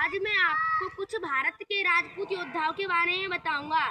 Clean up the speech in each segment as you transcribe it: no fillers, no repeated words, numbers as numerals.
आज मैं आपको कुछ भारत के राजपूत योद्धाओं के बारे में बताऊंगा।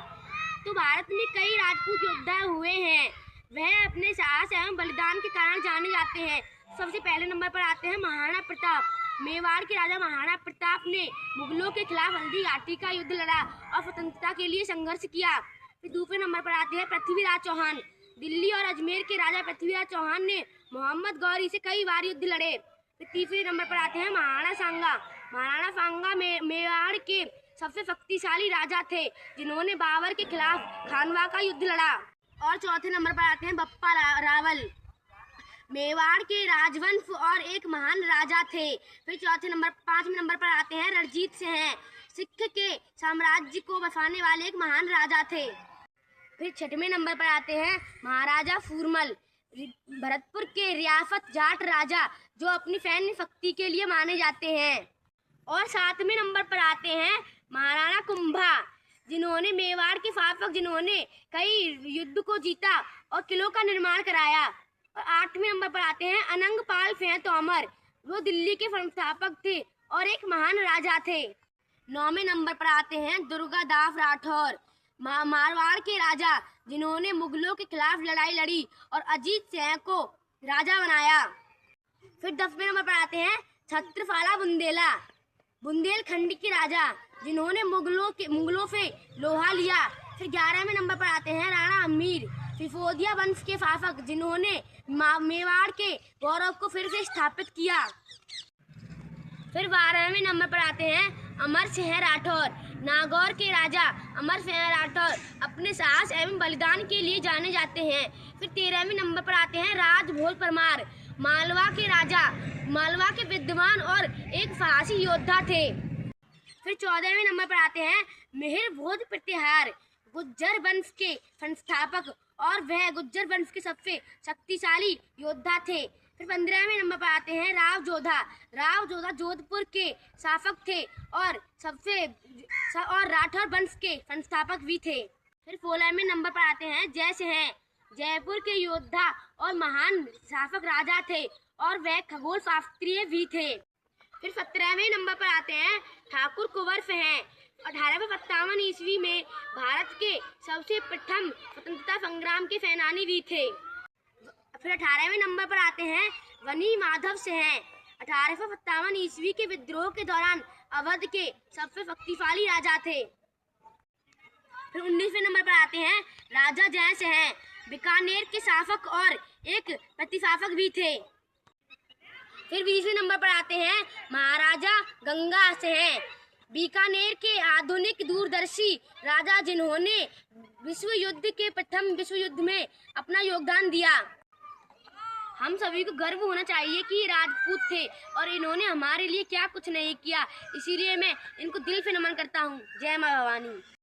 तो भारत में कई राजपूत योद्धा हुए हैं। वह अपने साहस एवं बलिदान के कारण जाने जाते हैं। सबसे पहले नंबर पर आते हैं महाराणा प्रताप। मेवाड़ के राजा महाराणा प्रताप ने मुगलों के खिलाफ हल्दी घाटी का युद्ध लड़ा और स्वतंत्रता के लिए संघर्ष किया। फिर दूसरे नंबर पर आते हैं पृथ्वीराज चौहान। दिल्ली और अजमेर के राजा पृथ्वीराज चौहान ने मोहम्मद गौरी से कई बार युद्ध लड़े। फिर तीसरे नंबर पर आते हैं महाराणा सांगा। महाराणा सांगा मेवाड़ के सबसे शक्तिशाली राजा थे, जिन्होंने बाबर के खिलाफ खानवा का युद्ध लड़ा। और चौथे नंबर पर आते हैं बप्पा रावल। मेवाड़ के राजवंश और एक महान राजा थे। फिर पांचवें नंबर पर आते हैं रणजीत सिंह। सिख के साम्राज्य को बसाने वाले एक महान राजा थे। फिर छठवें नंबर पर आते हैं महाराजा फूरमल, भरतपुर के रियासत जाट राजा, जो अपनी सैन्य शक्ति के लिए माने जाते हैं। और सातवें नंबर पर आते हैं महाराणा कुंभा, जिन्होंने मेवाड़ के शासक, जिन्होंने कई युद्ध को जीता और किलों का निर्माण कराया। और आठवें नंबर पर आते हैं अनंगपाल सिंह तोमर, वो दिल्ली के संस्थापक थे और एक महान राजा थे। नौवें नंबर पर आते हैं दुर्गादास राठौर, मारवाड़ के राजा, जिन्होंने मुगलों के खिलाफ लड़ाई लड़ी और अजीत सिंह को राजा बनाया। फिर 10वें नंबर पर आते हैं छत्रसाल बुंदेला, बुंदेलखंड के राजा, जिन्होंने मुगलों से लोहा लिया। फिर 11वें नंबर पर आते हैं राणा अमीर, सिसोदिया वंश के शासक, जिन्होंने मेवाड़ के गौरव को फिर से स्थापित किया। फिर 12वें नंबर पर आते हैं अमर सिंह राठौर। नागौर के राजा अमर सिंह राठौर अपने साहस एवं बलिदान के लिए जाने जाते हैं। फिर 13वें नंबर पर आते हैं राजभोज परमार, मालवा के राजा, मालवा के विद्वान और एक साहसी योद्धा थे। फिर 14वें नंबर पर आते हैं मिहिर भोज प्रतिहार, गुज्जर वंश के संस्थापक, और वह गुज्जर वंश के सबसे शक्तिशाली योद्धा थे। फिर 15वें नंबर पर आते हैं राव जोधा जोधपुर के शासक थे और राठौर वंश के संस्थापक भी थे। फिर 16वें नंबर पर आते हैं जय सिंह, जयपुर के योद्धा और महान शासक राजा थे और वह खगोल शास्त्री भी थे। फिर 17वें नंबर पर आते हैं ठाकुर कुंवर सिंह। 1857 ईस्वी में भारत के सबसे प्रथम स्वतंत्रता संग्राम के सेनानी भी थे। फिर 18वें नंबर पर आते हैं वनी माधव सिंह। 1857 ईस्वी के विद्रोह के दौरान अवध के सबसे शक्तिशाली राजा थे। फिर 19वें नंबर पर आते हैं राजा जय सिंह, बीकानेर के शासक और एक प्रतिशासक भी थे। फिर 20वें नंबर पर आते हैं महाराजा गंगा सिंह, बीकानेर के आधुनिक दूरदर्शी राजा, जिन्होंने प्रथम विश्व युद्ध में अपना योगदान दिया। हम सभी को गर्व होना चाहिए कि ये राजपूत थे और इन्होंने हमारे लिए क्या कुछ नहीं किया, इसीलिए मैं इनको दिल से नमन करता हूँ। जय माँ भवानी।